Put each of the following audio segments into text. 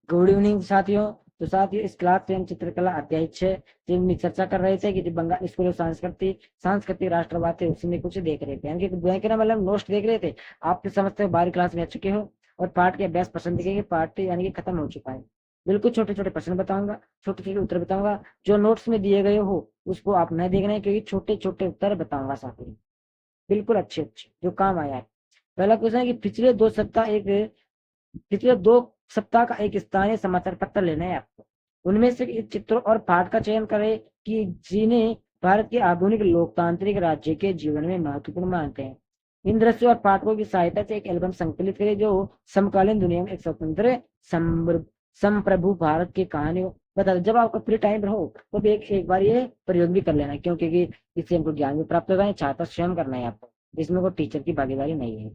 Good evening साथियों। तो साथियों, इस क्लास में हम चित्रकला अध्याय 6 जिनमें चर्चा कर रहे थे कि जो बंगाल स्कूल सांस्कृतिक राष्ट्रवाद थे उसमें कुछ देख रहे थे, यानी कि देखना मतलब नोट्स देख रहे थे। आप तो समझते हो 12 क्लास में आ चुके हो और पाठ के अभ्यास पसंद के पाठ यानी कि खत्म हो चुका है। बिल्कुल छोटे छोटे प्रश्न बताऊंगा, छोटे छोटे उत्तर बताऊंगा। जो नोट्स में दिए गए हो उसको आप नहीं देखना है, क्योंकि छोटे छोटे उत्तर बताऊंगा साथियों, बिल्कुल अच्छे अच्छे जो काम आया है। पहला क्वेश्चन है कि पिछले 2 सप्ताह का एक स्थानीय समाचार पत्र लेना है आपको। उनमें से इस चित्रों और पाठ का चयन करें कि जिन्हें भारत के आधुनिक लोकतांत्रिक राज्य के जीवन में महत्वपूर्ण मानते हैं। इन दृश्यों और पाठकों की सहायता से एक एल्बम संकलित करें जो समकालीन दुनिया में एक स्वतंत्र संप्रभु भारत की कहानी हो। बता दो, जब आपका फ्री टाइम रहो तो एक बार ये प्रयोग भी कर लेना, क्योंकि इससे हमको ज्ञान भी प्राप्त होगा। छात्र स्वयं करना है आपको, इसमें कोई टीचर की भागीदारी नहीं है।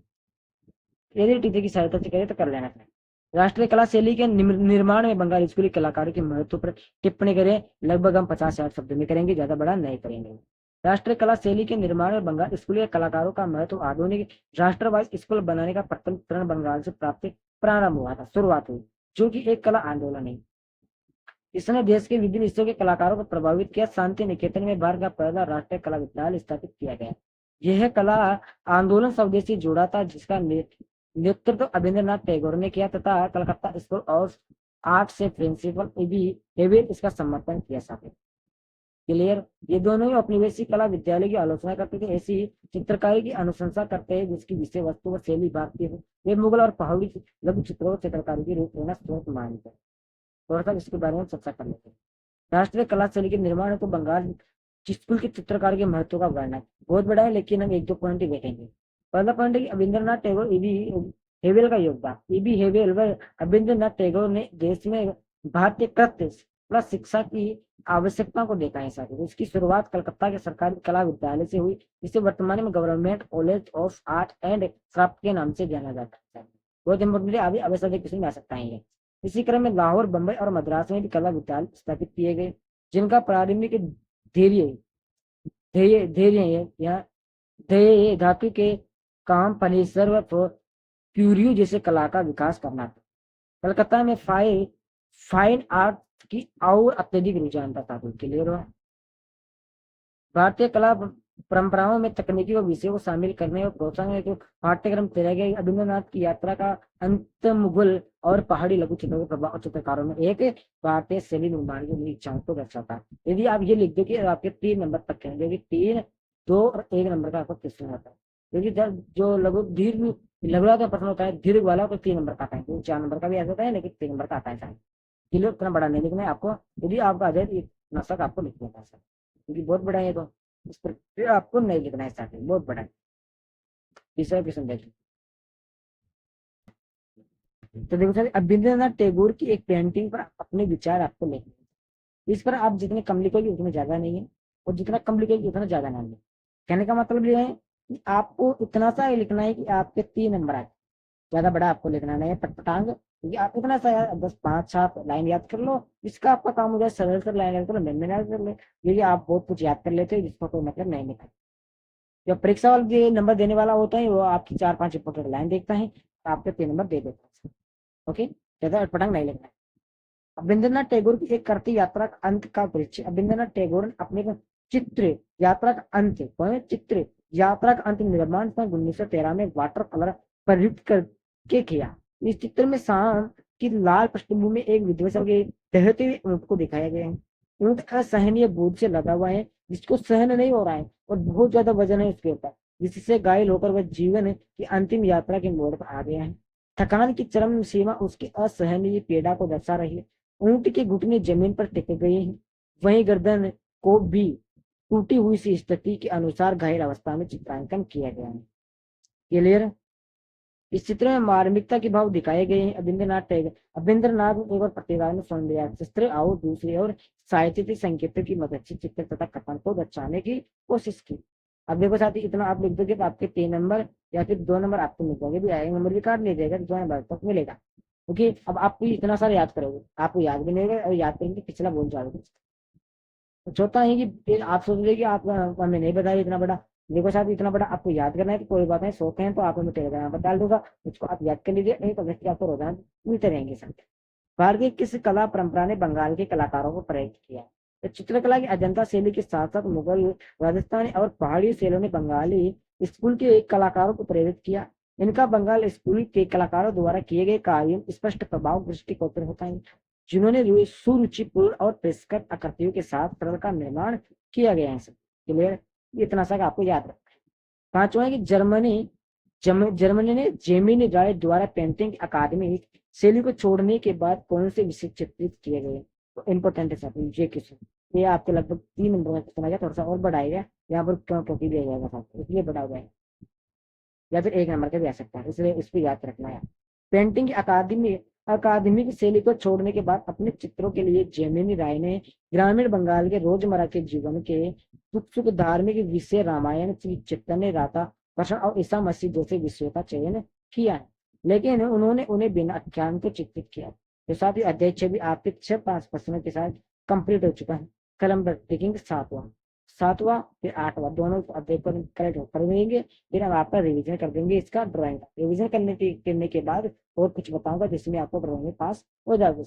यदि टीचर की सहायता से करे तो कर लेना चाहिए। राष्ट्रीय कला शैली के निर्माण में बंगाली स्कूली कलाकारों के महत्व पर टिप्पणी करें। लगभग हम 50-60 शब्द में करेंगे, ज्यादा बड़ा नहीं करेंगे। राष्ट्रीय कला शैली के निर्माण में बंगाल स्कूली कलाकारों का महत्व आधुनिक राष्ट्रवादी स्कूल बनाने का प्रथम प्रण बंगाल से प्राप्त प्रारंभ हुआ था, शुरुआत हुई, जो कि एक कला आंदोलन है। इसने देश के विभिन्न हिस्सों के कलाकारों को प्रभावित किया। शांति निकेतन में भारत का पहला राष्ट्रीय कला विद्यालय स्थापित किया गया। यह कला आंदोलन स्वदेशी जोड़ा था, जिसका नेतृत्व अभिन्द्रनाथ टैगोर ने किया तथा कलकत्ता स्कूल ऑफ आर्ट से प्रिंसिपल एबी हेविल इसका समर्थन किया। साथ क्लियर, ये दोनों ही औपनिवेशिक कला विद्यालय की आलोचना करते थे, ऐसी चित्रकारी की अनुशंसा करते हैं जिसकी विषय वस्तु व शैली भारतीय है। वे मुगल और पहाड़ी लघु चित्रों चित्रकारी की रूपरेखा स्रोत मानते हैं। थोड़ा सा इसके बारे में चर्चा कर लेते हैं। राष्ट्रीय कला शैली के निर्माण को बंगाल स्कूल के चित्रकार के महत्व का वर्णन बहुत बड़ा है, लेकिन हम एक दो पॉइंट ही देखेंगे। पहला पॉइंट है कि अभिन्द्रनाथ टैगोर ईबी हेवेल का योगदान। ईबी हेवेल व अभिन्द्रनाथ टैगोर ने देश में भारतीय कृत्य प्लस शिक्षा की आवश्यकता को देखा है। साथ ही इसकी शुरुआत कलकत्ता के सरकारी कला विद्यालय से हुई, जिसे वर्तमान में government college of art and craft के नाम से जाना जाता है। बहुत इंपोर्टेंट, अभी अवैध किसी में आ सकता है। इसी क्रम में लाहौर, बंबई और मद्रास में भी कला विद्यालय स्थापित किए गए, जिनका प्रारंभिक धैर्य धैर्य धैर्य या धैर्य धातु के काम, फर्नीचर व क्यूरियो जैसे कला का विकास करना था। कलकत्ता में फाइन आर्ट की और अत्यधिक रुझान था। क्लियर हुआ। भारतीय कला परंपराओं में तकनीकी व विषयों को शामिल करने और प्रोत्साहन हेतु पाठ्यक्रम तैयार गया। अभिन्द्रनाथ की यात्रा का अंत मुगल और पहाड़ी लघु चित्रों के प्रभाव चित्रकारों में एक भारतीय शैली निर्माण की इच्छाओं को दर्शाता है। यदि आप ये लिख दो कि आपके 3 नंबर तक कहेंगे, 3, 2 और 1 नंबर का आपको क्वेश्चन आता है। क्योंकि जो लघु दीर्घ लघुड़ा का प्रश्न होता है, दीर्घ वाला तो 3 नंबर का आता है, 4 नंबर का भी ऐसा होता है, लेकिन 3 नंबर का आता है। किलो इतना बड़ा नहीं लिखना है आपको। यदि आपका आ जाए तो नशक आपको लिख देना है, क्योंकि बहुत बड़ा है, तो इस पर फिर आपको नहीं लिखना है, स्टार्टिंग बहुत बड़ा है। तीसरा क्वेश्चन देखिए। तो देखो सर, अभिन्द्रनाथ टैगोर की एक पेंटिंग पर अपने विचार आपको लिखने हैं। इस पर आप जितने कम लिखोगे उतने ज्यादा नहीं है, और जितना कम लिखोगे उतना ज्यादा नहीं है। कहने का मतलब ये है कि आपको इतना सा लिखना है कि आपके 3 नंबर आए, ज्यादा बड़ा आपको लिखना नहीं है पटपटांग, क्योंकि आप इतना सा बस 5-7 लाइन याद कर लो, इसका आपका काम हो जाए। सरल सरल लाइन याद कर लो, मैंने याद कर ले, क्योंकि आप बहुत कुछ याद कर लेते हो जिसका कोई मतलब नहीं लिखा। जब परीक्षा वाला नंबर देने वाला होता है, वो आपकी 4-5 इंपोर्टेंट लाइन देखता है, तो आपके 3 नंबर दे देता है। ओके, ज्यादा अटपटांग नहीं लिखना है। अभिन्द्रनाथ टैगोर की एक करती यात्रा का अंत का परिचय। अभिन्द्रनाथ टैगोर ने अपने चित्र यात्रा का अंत चित्र यात्रा का अंत निर्माण सन 1913 में वाटर कलर प्रयुक्त करके किया। इस चित्र में शाम की लाल पृष्ठभूमि में एक विध्वंसक के बहते हुए ऊंट को दिखाया गया है। ऊंट असहनीय बोझ से लदा हुआ है, जिसको सहन नहीं हो रहा है, और बहुत ज्यादा वजन है उसके ऊपर, जिससे घायल होकर वह जीवन की अंतिम यात्रा के मोड़ पर आ गया है। थकान की चरम सीमा उसकी असहनीय पीड़ा को दर्शा रही है। ऊंट के घुटने जमीन पर टिक गए हैं, वहीं गर्दन को भी टूटी हुई सी स्थिति के अनुसार घायल अवस्था में चित्रांकन किया गया है। क्लियर। इस चित्र में मार्मिकता के भाव दिखाए गए हैं। अभिन्द्रनाथ ने एक और प्रतिभा में सौंदर्य शस्त्र और दूसरी और साहित्यिक संकेतों की मदद से चित्र तथा कथन को दर्शाने की कोशिश की। अब देखो साथी, इतना आप लिख दोगे तो आपके 3 नंबर या फिर 2 नंबर आपको मिल जाएंगे, भी एक नंबर भी काट ले जाएगा तो 2 नंबर तक मिलेगा। ओके, अब आप इतना सारा याद करोगे, आपको याद भी नहीं होगा, और याद करेंगे पिछला बोल जाओगे। तो होता है कि फिर आप सोच रहे कि आप हमें नहीं बता रहे इतना बड़ा। देखो साहब, इतना बड़ा आपको याद करना है तो कोई बात नहीं, शौक है तो आप हमें टेलीग्राम पर डाल दूंगा, उसको आप याद कर लीजिए, नहीं तो वैसे आपको रोजाना मिलते रहेंगे सर। भारतीय किस कला परंपरा ने बंगाल के कलाकारों को प्रेरित किया? तो चित्रकला की अजंता शैली के साथ साथ मुगल, राजस्थानी और पहाड़ी शैलियों ने बंगाली स्कूल के कलाकारों को प्रेरित किया। इनका बंगाल स्कूल के कलाकारों द्वारा किए गए कार्यों स्पष्ट प्रभाव दृष्टिगोचर होता है, जिन्होंने सुरुचिपूर्ण और परिष्कृत आकृतियों के साथ सरल का निर्माण किया गया है। क्लियर? इतना सा आपको याद रखना है। पांचवा है कि जर्मनी ने जेमिनी राय द्वारा पेंटिंग अकादमी शैली को छोड़ने के बाद कौन से विषय चित्रित किए गए? तो इम्पोर्टेंट है साथ ये क्वेश्चन, ये आपके लगभग 3 नंबर में क्वेश्चन आ गया, थोड़ा सा और बढ़ाएगा यहाँ पर क्यों टोपी दिया जाएगा साथ, इसलिए बढ़ा हुआ है, या फिर 1 नंबर का भी आ सकता है, इसलिए इसको याद रखना है। पेंटिंग अकादमिक शैली को छोड़ने के बाद अपने चित्रों के लिए जेमिनी राय ने ग्रामीण बंगाल के रोजमर्रा के जीवन के सुख धार्मिक विषय, रामायण, श्री चैतन्य राधा कृष्ण और ईसा मसीह जैसे विषयों का चयन किया है, लेकिन उन्होंने उन्हें बिना आख्यान को चित्रित किया। तो साथ ही अध्याय 6 भी आपके 6-5 प्रश्नों के साथ कंप्लीट हो चुका है। कल हम देखेंगे सातवां फिर 8वां, दोनों अध्याय पर करेक्ट कर देंगे। फिर हम आपका रिवीजन कर देंगे, इसका ड्राइंग रिवीजन करने के बाद और कुछ बताऊंगा जिसमें आपको ड्राइंग में पास हो जाएगा।